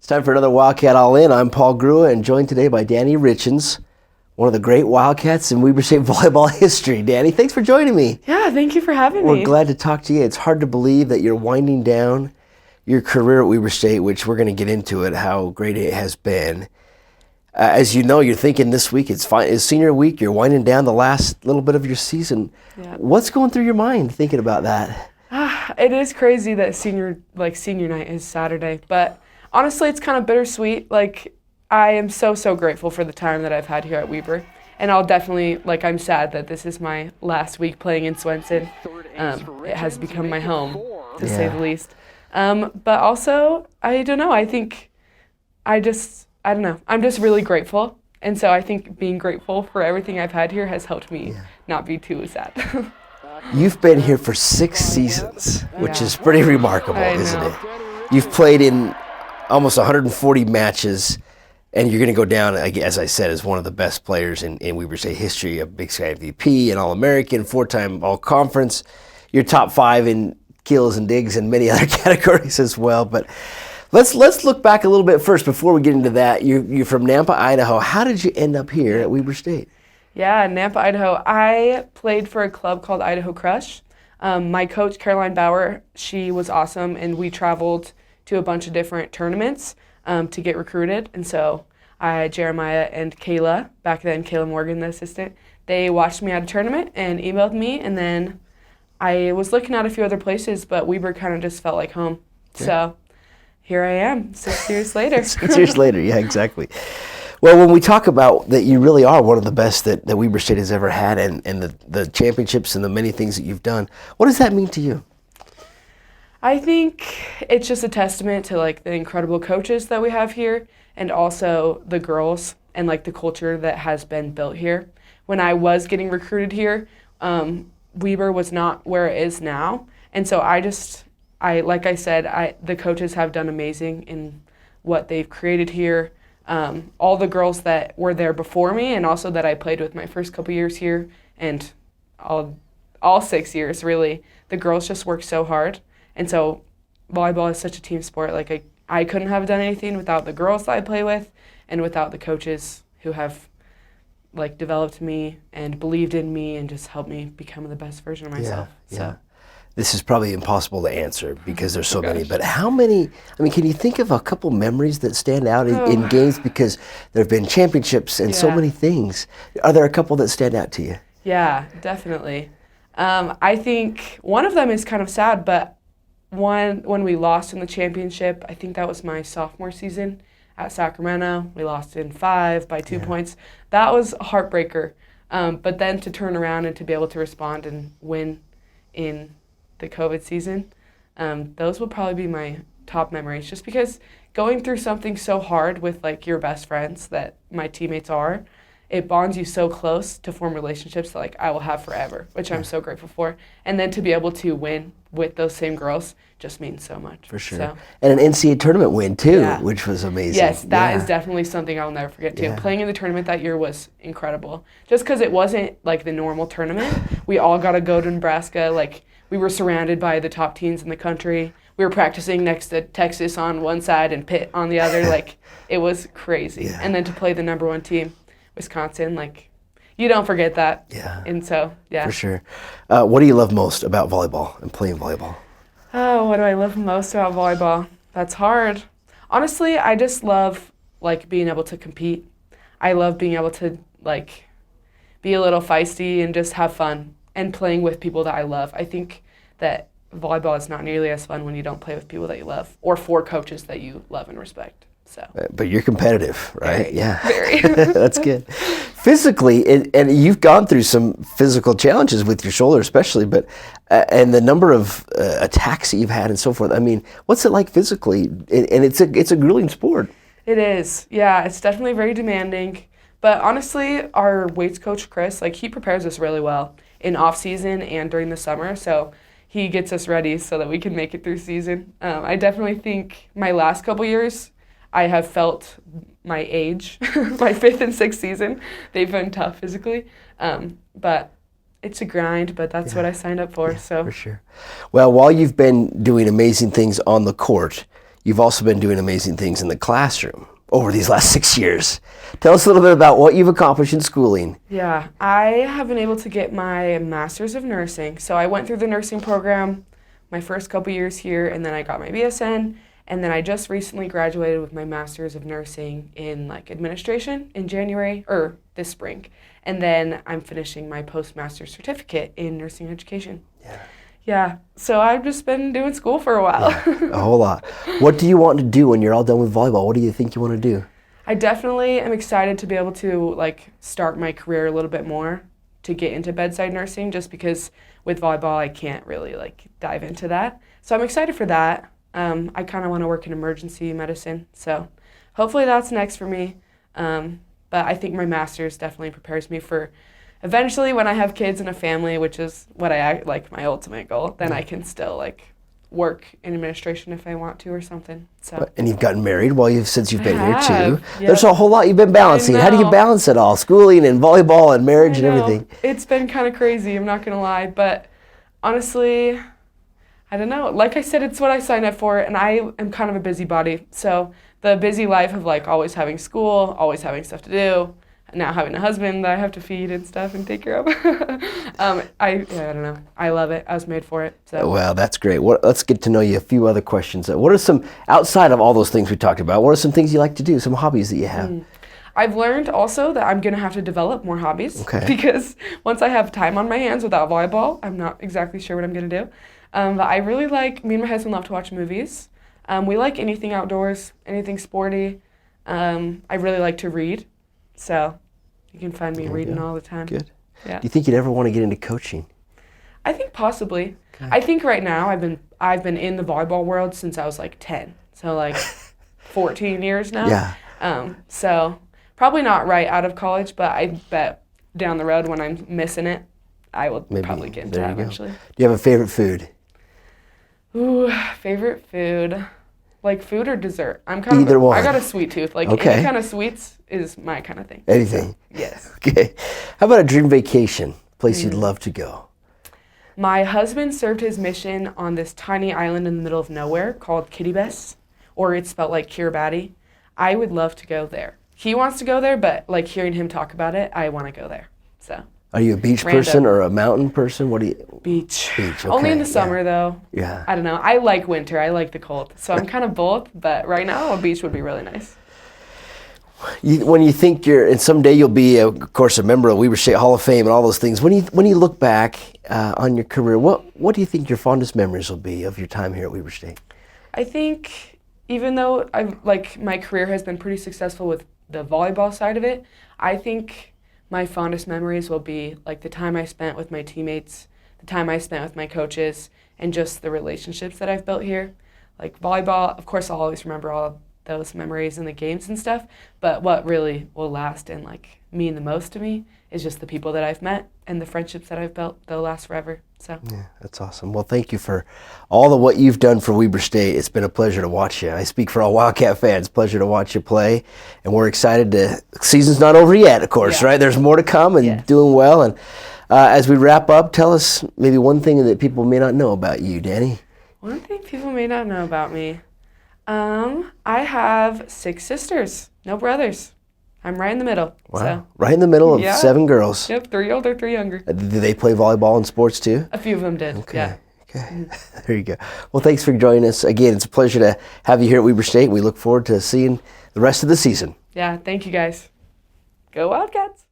It's time for another Wildcat All In. I'm Paul Grua and joined today by Dani Richins, one of the great Wildcats in Weber State volleyball history. Dani, thanks for joining me. Yeah, thank you for having me. We're glad to talk to you. It's hard to believe that you're winding down your career at Weber State, which we're going to get into it, how great it has been. As you know, you're thinking this week, it's senior week, you're winding down the last little bit of your season. Yeah. What's going through your mind thinking about that? It is crazy that senior night is Saturday, but honestly, it's kind of bittersweet. I am so grateful for the time that I've had here at Weber, and I'll definitely, I'm sad that this is my last week playing in Swenson. It has become my home, to say the least. But also, I don't know, I don't know. I'm just really grateful, and so I think being grateful for everything I've had here has helped me not be too sad. You've been here for 6 seasons, which is pretty remarkable, isn't it? You've played in almost 140 matches, and you're going to go down, as I said, as one of the best players in Weber State history, a Big Sky MVP, an All-American, 4-time All-Conference. You're top 5 in kills and digs and many other categories as well. But let's look back a little bit first before we get into that. You're from Nampa, Idaho. How did you end up here at Weber State? Yeah, Nampa, Idaho. I played for a club called Idaho Crush. My coach, Caroline Bauer, she was awesome, and we traveled to a bunch of different tournaments to get recruited. And so Jeremiah and Kayla, back then Kayla Morgan, the assistant, they watched me at a tournament and emailed me, and then I was looking at a few other places, but Weber kind of just felt like home. Yeah. So here I am, 6 years later. 6 years later, yeah, exactly. Well, when we talk about that you really are one of the best that Weber State has ever had, and the championships and the many things that you've done, what does that mean to you? I think it's just a testament to the incredible coaches that we have here, and also the girls and the culture that has been built here. When I was getting recruited here, Weber was not where it is now, and so like I said, the coaches have done amazing in what they've created here. All the girls that were there before me, and also that I played with my first couple years here, and all 6 years really, the girls just work so hard. And so volleyball is such a team sport. I couldn't have done anything without the girls that I play with, and without the coaches who have developed me and believed in me and just helped me become the best version of myself. Yeah. So. This is probably impossible to answer because there's so many, but how many, can you think of a couple memories that stand out in games, because there have been championships and so many things. Are there a couple that stand out to you? Yeah, definitely. I think one of them is kind of sad, but when we lost in the championship, I think that was my sophomore season at Sacramento. We lost in 5 by 2 points. That was a heartbreaker. But then to turn around and to be able to respond and win in the COVID season, those will probably be my top memories, just because going through something so hard with your best friends that my teammates are, it bonds you so close to form relationships that I will have forever, which I'm so grateful for. And then to be able to win with those same girls just means so much. For sure. So, and an NCAA tournament win too, which was amazing. Yes, that is definitely something I'll never forget too. Playing in the tournament that year was incredible. Just because it wasn't the normal tournament. We all got to go to Nebraska. We were surrounded by the top teams in the country. We were practicing next to Texas on one side and Pitt on the other. It was crazy. Yeah. And then to play the number 1 team, Wisconsin, you don't forget that. Yeah. And so, yeah. For sure. What do you love most about volleyball and playing volleyball? Oh, what do I love most about volleyball? That's hard. Honestly, I just love, being able to compete. I love being able to, be a little feisty and just have fun and playing with people that I love. I think that volleyball is not nearly as fun when you don't play with people that you love or for coaches that you love and respect. So. But you're competitive, right? Yeah. Very. That's good. Physically, and you've gone through some physical challenges with your shoulder especially, but and the number of attacks that you've had and so forth. What's it like physically? And it's a grueling sport. It is. Yeah, it's definitely very demanding. But honestly, our weights coach, Chris, he prepares us really well in off season and during the summer. So he gets us ready so that we can make it through season. I definitely think my last couple years, I have felt my age, my 5th and 6th season. They've been tough physically, but it's a grind, but that's what I signed up for. Yeah, so for sure. Well, while you've been doing amazing things on the court, you've also been doing amazing things in the classroom over these last 6 years. Tell us a little bit about what you've accomplished in schooling. Yeah, I have been able to get my master's of nursing. So I went through the nursing program my first couple years here, and then I got my BSN, and then I just recently graduated with my master's of nursing in like administration in January, or this spring. And then I'm finishing my postmaster's certificate in nursing education. Yeah, so I've just been doing school for a while. A whole lot. What do you want to do when you're all done with volleyball? What do you think you want to do? I definitely am excited to be able to like start my career a little bit more, to get into bedside nursing, just because with volleyball I can't really like dive into that. So I'm excited for that. I kind of want to work in emergency medicine, so hopefully that's next for me. But I think my master's definitely prepares me for eventually when I have kids and a family, which is what I like my ultimate goal, then I can still like work in administration if I want to or something. So. And you've gotten married since you've been here too. Yep. There's a whole lot you've been balancing. How do you balance it all? Schooling and volleyball and marriage and everything. It's been kind of crazy, I'm not going to lie. But honestly, I don't know. Like I said, it's what I signed up for, and I am kind of a busybody. So the busy life of like always having school, always having stuff to do, now having a husband that I have to feed and stuff and take care of. I don't know. I love it. I was made for it. So. Well, that's great. Let's get to know you. A few other questions. What are some, outside of all those things we talked about, what are some things you like to do, some hobbies that you have? I've learned also that I'm going to have to develop more hobbies. Okay. Because once I have time on my hands without volleyball, I'm not exactly sure what I'm going to do. But I really like, me and my husband love to watch movies. We like anything outdoors, anything sporty. I really like to read. So you can find me reading all the time. Good. Yeah. Do you think you'd ever want to get into coaching? I think possibly. Okay. I think right now I've been in the volleyball world since I was like 10. So like 14 years now. Yeah. So probably not right out of college, but I bet down the road when I'm missing it, I will probably get into that eventually. Do you have a favorite food? Ooh, favorite food. Like food or dessert? I'm Either one. I got a sweet tooth. Like any kind of sweets is my kind of thing. Anything? So, yes. Okay. How about a dream vacation? Place you'd love to go? My husband served his mission on this tiny island in the middle of nowhere called Kiribati, or it's spelled like Kiribati. I would love to go there. He wants to go there, but like hearing him talk about it, I want to go there. So. Are you a beach person or a mountain person? What do you? Beach. Beach. Okay. Only in the summer though. Yeah. I don't know. I like winter. I like the cold. So I'm kind of both, but right now a beach would be really nice. When you think and someday you'll be, of course, a member of the Weber State Hall of Fame and all those things. When you look back on your career, what do you think your fondest memories will be of your time here at Weber State? I think even though my career has been pretty successful with the volleyball side of it, I think my fondest memories will be like the time I spent with my teammates, the time I spent with my coaches, and just the relationships that I've built here. Like volleyball, of course, I'll always remember all of those memories in the games and stuff, but what really will last and like mean the most to me is just the people that I've met and the friendships that I've built. They'll last forever. So. Yeah, that's awesome. Well, thank you for all of what you've done for Weber State. It's been a pleasure to watch you. I speak for all Wildcat fans. Pleasure to watch you play, and we're excited season's not over yet, of course, right? There's more to come, and doing well. And as we wrap up, tell us maybe one thing that people may not know about you, Dani. One thing people may not know about me. I have 6 sisters, no brothers. I'm right in the middle. Wow. So. Right in the middle of 7 girls. Yep, 3 older, 3 younger. Do they play volleyball and sports too? A few of them did, yeah. Okay, there you go. Well, thanks for joining us. Again, it's a pleasure to have you here at Weber State. We look forward to seeing the rest of the season. Yeah, thank you guys. Go Wildcats!